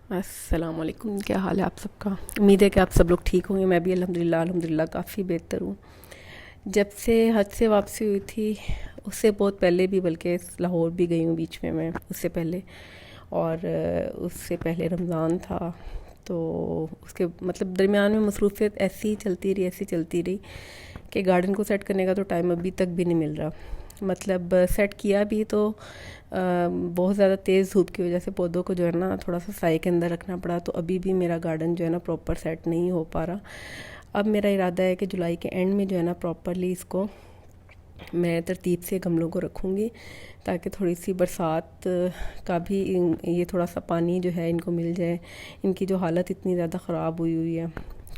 अस्सलामुअलैकुम। क्या हाल है आप सबका? उम्मीद है कि आप सब लोग ठीक होंगे। मैं भी अल्हम्दुलिल्लाह काफ़ी बेहतर हूँ। जब से हज से वापसी हुई थी, उससे बहुत पहले भी, बल्कि लाहौर भी गई हूँ बीच में मैं उससे पहले। और उससे पहले रमज़ान था, तो उसके मतलब दरमियान में मसरूफ़ियत ऐसी चलती रही कि गार्डन को सेट करने का तो टाइम अभी तक भी नहीं मिल रहा। मतलब सेट किया भी तो बहुत ज़्यादा तेज़ धूप की वजह से पौधों को जो है ना थोड़ा सा साए के अंदर रखना पड़ा, तो अभी भी मेरा गार्डन जो है ना प्रॉपर सेट नहीं हो पा रहा। अब मेरा इरादा है कि जुलाई के एंड में जो है ना प्रॉपरली इसको मैं तरतीब से गमलों को रखूँगी, ताकि थोड़ी सी बरसात का भी ये थोड़ा सा पानी जो है इनको मिल जाए। इनकी जो हालत इतनी ज़्यादा ख़राब हुई हुई है,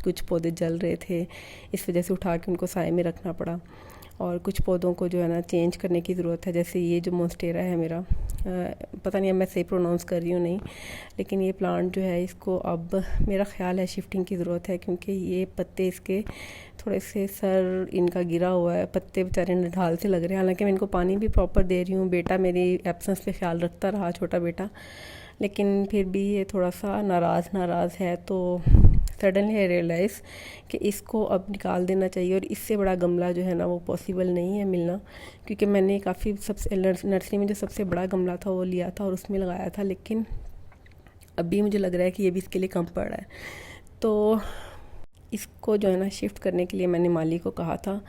कुछ पौधे जल रहे थे, इस वजह से उठा के उनको साए में रखना पड़ा। और कुछ पौधों को जो है ना चेंज करने की ज़रूरत है। जैसे ये जो मोन्स्टेरा है मेरा, पता नहीं अब मैं सही प्रोनाउंस कर रही हूँ नहीं, लेकिन ये प्लांट जो है इसको अब मेरा ख़्याल है शिफ्टिंग की ज़रूरत है, क्योंकि ये पत्ते इसके थोड़े से सर इनका गिरा हुआ है, पत्ते बेचारे नढाल से लग रहे हैं। हालांकि मैं इनको पानी भी प्रॉपर दे रही हूँ, बेटा मेरी एब्सेंस पे ख्याल रखता रहा, छोटा बेटा, लेकिन फिर भी ये थोड़ा सा नाराज़ है। तो सडनली आई रियलाइज़ कि इसको अब निकाल देना चाहिए, और इससे बड़ा गमला जो है ना वो पॉसिबल नहीं है मिलना, क्योंकि मैंने काफ़ी सबसे नर्सरी में जो सबसे बड़ा गमला था वो लिया था और उसमें लगाया था, लेकिन अभी मुझे लग रहा है कि ये भी इसके लिए कम पड़ रहा है। तो इसको जो है ना शिफ्ट करने के लिए मैंने माली को कहा था,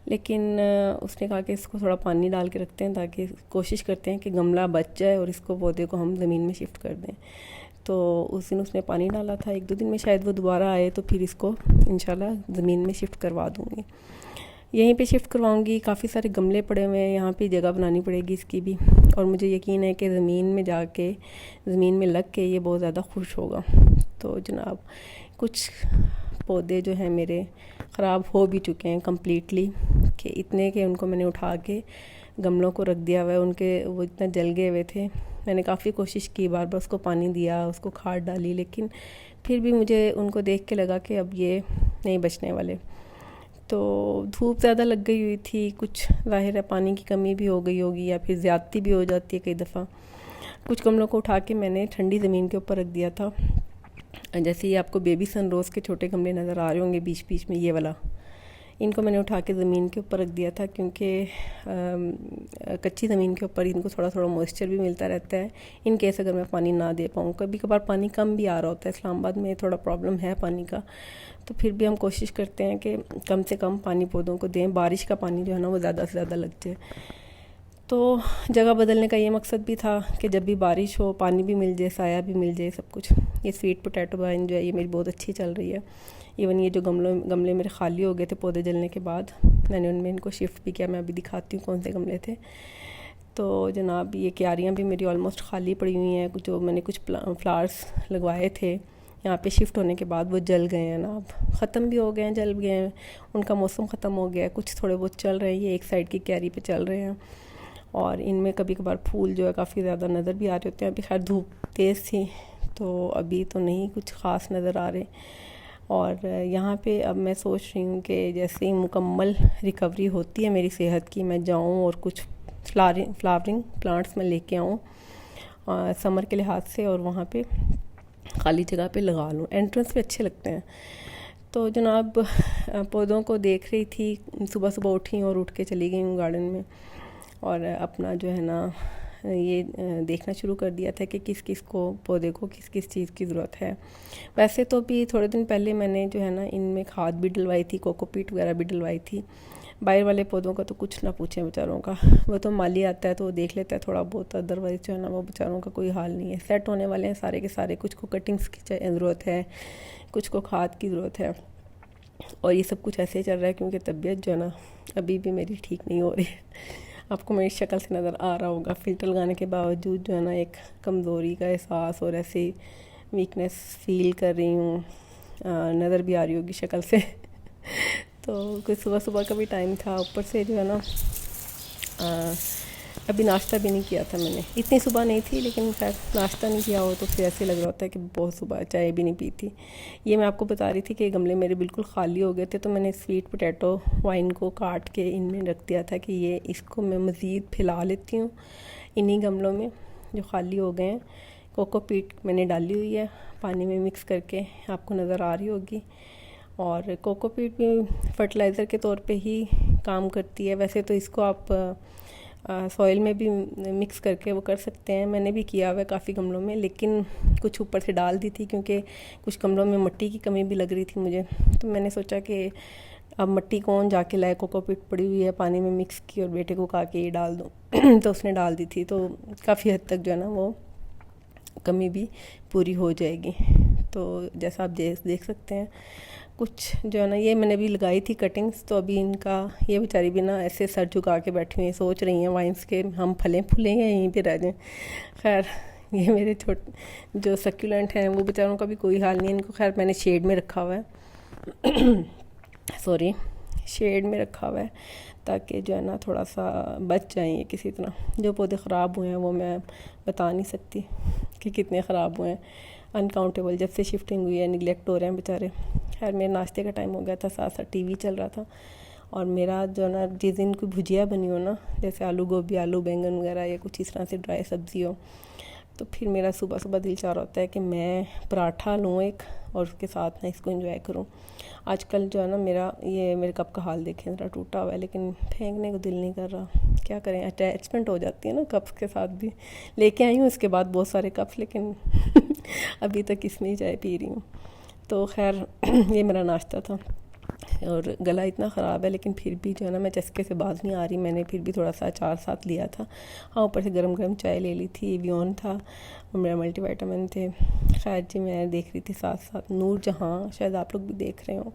लेकिन उसने कहा कि इसको थोड़ा पानी डाल के रखते हैं, ताकि कोशिश करते हैं कि गमला बच जाए और इसको पौधे को हम ज़मीन में शिफ्ट कर दें। तो उस दिन उसने पानी डाला था, 1-2 दिन में शायद वो दोबारा आए तो फिर इसको इंशाल्लाह ज़मीन में शिफ्ट करवा दूँगी। यहीं पे शिफ्ट करवाऊँगी। काफ़ी सारे गमले पड़े हुए हैं, यहाँ पे जगह बनानी पड़ेगी इसकी भी, और मुझे यकीन है कि ज़मीन में जाके, ज़मीन में लग के ये बहुत ज़्यादा खुश होगा। तो जनाब, कुछ पौधे जो हैं मेरे ख़राब हो भी चुके हैं कम्प्लीटली, कि इतने के उनको मैंने उठा के गमलों को रख दिया हुआ है। उनके वो इतना जल गए हुए थे, मैंने काफ़ी कोशिश की, बार बार उसको पानी दिया, उसको खाद डाली, लेकिन फिर भी मुझे उनको देख के लगा कि अब ये नहीं बचने वाले। तो धूप ज़्यादा लग गई हुई थी, कुछ ज़ाहिर है पानी की कमी भी हो गई होगी, या फिर ज़्यादती भी हो जाती है कई दफ़ा। कुछ गमलों को उठा के मैंने ठंडी ज़मीन के ऊपर रख दिया था। जैसे ये आपको बेबी सनरोज़ के छोटे गमले नज़र आ रहे होंगे बीच बीच में, ये वाला, इनको मैंने उठा के ज़मीन के ऊपर रख दिया था, क्योंकि कच्ची ज़मीन के ऊपर इनको थोड़ा थोड़ा मॉइस्चर भी मिलता रहता है, इन केस अगर मैं पानी ना दे पाऊँ। कभी कभार पानी कम भी आ रहा होता है, इस्लामाबाद में थोड़ा प्रॉब्लम है पानी का, तो फिर भी हम कोशिश करते हैं कि कम से कम पानी पौधों को दें, बारिश का पानी जो है ना वो ज़्यादा से ज़्यादा लग जाए। तो जगह बदलने का ये मकसद भी था कि जब भी बारिश हो पानी भी मिल जाए, साया भी मिल जाए, सब कुछ। ये स्वीट पोटैटो वाइन जो है ये मेरी बहुत अच्छी चल रही है। इवन ये जो गमले मेरे खाली हो गए थे पौधे जलने के बाद, मैंने उनमें इनको शिफ्ट भी किया। मैं अभी दिखाती हूँ कौन से गमले थे। तो जनाब, ये क्यारियाँ भी मेरी ऑलमोस्ट खाली पड़ी हुई हैं। जो मैंने कुछ फ्लावर्स लगवाए थे यहाँ पे शिफ्ट होने के बाद, वो जल गए हैं ना, अब ख़त्म भी हो गए हैं, जल गए हैं, उनका मौसम ख़त्म हो गया है। कुछ थोड़े बहुत चल रहे हैं, ये एक साइड की क्यारी पे चल रहे हैं, और इनमें कभी कभार फूल जो है काफ़ी ज़्यादा नज़र भी आ रहे होते हैं। अभी खैर धूप तेज़ थी, तो अभी तो नहीं कुछ ख़ास नज़र आ रहे। और यहाँ पे अब मैं सोच रही हूँ कि जैसे ही मुकम्मल रिकवरी होती है मेरी सेहत की, मैं जाऊँ और कुछ फ्लावरिंग प्लांट्स में लेके आऊँ समर के लिहाज से, और वहाँ पे खाली जगह पे लगा लूँ। एंट्रेंस पे अच्छे लगते हैं। तो जनाब, पौधों को देख रही थी, सुबह सुबह उठी और उठ के चली गई हूँ गार्डन में, और अपना जो है ना ये देखना शुरू कर दिया था कि किस किस को पौधे को किस किस चीज़ की ज़रूरत है। वैसे तो अभी थोड़े दिन पहले मैंने जो है ना इनमें खाद भी डलवाई थी, कोकोपीट वगैरह भी डलवाई थी। बाहर वाले पौधों का तो कुछ ना पूछें बेचारों का, वो तो माली आता है तो वो देख लेता है थोड़ा बहुत, अदरवाइज़ जो है ना वो बेचारों का कोई हाल नहीं है। सेट होने वाले हैं सारे के सारे, कुछ को कटिंग्स की ज़रूरत है, कुछ को खाद की ज़रूरत है, और ये सब कुछ ऐसे ही चल रहा है, क्योंकि तबीयत जो है ना अभी भी मेरी ठीक नहीं हो रही है। आपको मेरी शक्ल से नज़र आ रहा होगा, फ़िल्टर लगाने के बावजूद जो है ना एक कमज़ोरी का एहसास और ऐसी वीकनेस फ़ील कर रही हूँ, नज़र भी आ रही होगी शक्ल से। तो कुछ सुबह सुबह का भी टाइम था, ऊपर से जो है ना अभी नाश्ता भी नहीं किया था मैंने। इतनी सुबह नहीं थी, लेकिन खैर नाश्ता नहीं किया हो तो फिर ऐसे लग रहा होता है कि बहुत सुबह, चाय भी नहीं पी थी। ये मैं आपको बता रही थी कि गमले मेरे बिल्कुल खाली हो गए थे, तो मैंने स्वीट पोटैटो वाइन को काट के इनमें रख दिया था कि इसको मैं मज़ीद फैला लेती हूँ इन्हीं गमलों में जो खाली हो गए हैं। कोकोपीट मैंने डाली हुई है पानी में मिक्स करके, आपको नज़र आ रही होगी। और कोकोपीट भी फर्टिलाइज़र के तौर पे ही काम करती है। वैसे तो इसको आप सॉइल में भी मिक्स करके वो कर सकते हैं, मैंने भी किया हुआ है काफ़ी गमलों में, लेकिन कुछ ऊपर से डाल दी थी क्योंकि कुछ गमलों में मिट्टी की कमी भी लग रही थी मुझे। तो मैंने सोचा कि अब मिट्टी कौन जाके लाए, कोकोपीट पड़ी हुई है पानी में मिक्स की और बेटे को कहा कि ये डाल दो तो उसने डाल दी थी, तो काफ़ी हद तक जो है ना वो कमी भी पूरी हो जाएगी। तो जैसा आप देख सकते हैं कुछ जो है ना, ये मैंने भी लगाई थी कटिंग्स, तो अभी इनका ये बेचारी भी ना ऐसे सर झुका के बैठी हुई हैं, सोच रही हैं वाइन्स के हम फलें फूलें या यहीं पे रह जाएं। खैर ये मेरे छोटे जो सक्यूलेंट हैं वो बेचारों का भी कोई हाल नहीं है। इनको खैर मैंने शेड में रखा हुआ है सॉरी, शेड में रखा हुआ है ताकि जो है ना थोड़ा सा बच जाएं ये किसी तरह। जो पौधे ख़राब हुए हैं वो मैं बता नहीं सकती कि कितने ख़राब हुए हैं, अनकाउंटेबल। जब से शिफ्टिंग हुई है निगलेक्ट हो रहे हैं बेचारे। खैर मेरे नाश्ते का टाइम हो गया था, साथ साथ टीवी चल रहा था, और मेरा जो ना जिस दिन कोई भुजिया बनी हो ना, जैसे आलू गोभी, आलू बैंगन वगैरह या कुछ इस तरह से ड्राई सब्ज़ी हो, तो फिर मेरा सुबह सुबह दिल चाह रहा होता है कि मैं पराठा लूँ एक और उसके साथ ना इसको एंजॉय करूँ। आजकल जो है ना मेरे कप का हाल देखें, ज़रा टूटा हुआ है, लेकिन फेंकने को दिल नहीं कर रहा। क्या करें, अटैचमेंट हो जाती है ना कप्स के साथ भी। लेके आई हूँ इसके बाद बहुत सारे कप्स, लेकिन अभी तक इसमें ही चाय पी रही हूँ। तो खैर ये मेरा नाश्ता था, और गला इतना ख़राब है लेकिन फिर भी जो है ना मैं चस्के से बाज नहीं आ रही। मैंने फिर भी थोड़ा सा अचार साथ लिया था, हाँ ऊपर से गरम गरम चाय ले ली थी, एवियन था और मेरा मल्टीविटामिन थे। खैर जी मैं देख रही थी साथ साथ नूरजहाँ, शायद आप लोग भी देख रहे हो।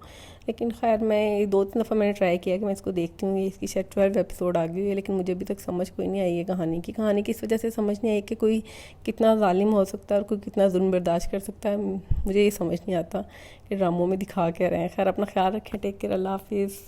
लेकिन खैर मैं 2-3 दफ़ा मैंने ट्राई किया कि मैं इसको देखती हूँ, इसकी शायद 12 एपिसोड आ गई है, लेकिन मुझे अभी तक समझ कोई नहीं आई है कहानी की इस वजह से समझ नहीं आई कि कोई कितना जालिम हो सकता है और कोई कितना जुल्म बर्दाश्त कर सकता है। मुझे ये समझ नहीं आता कि ड्रामों में दिखा क्या रहे हैं। खैर अपना ख्याल रखें, टेक केयर, अल्लाह हाफिज़।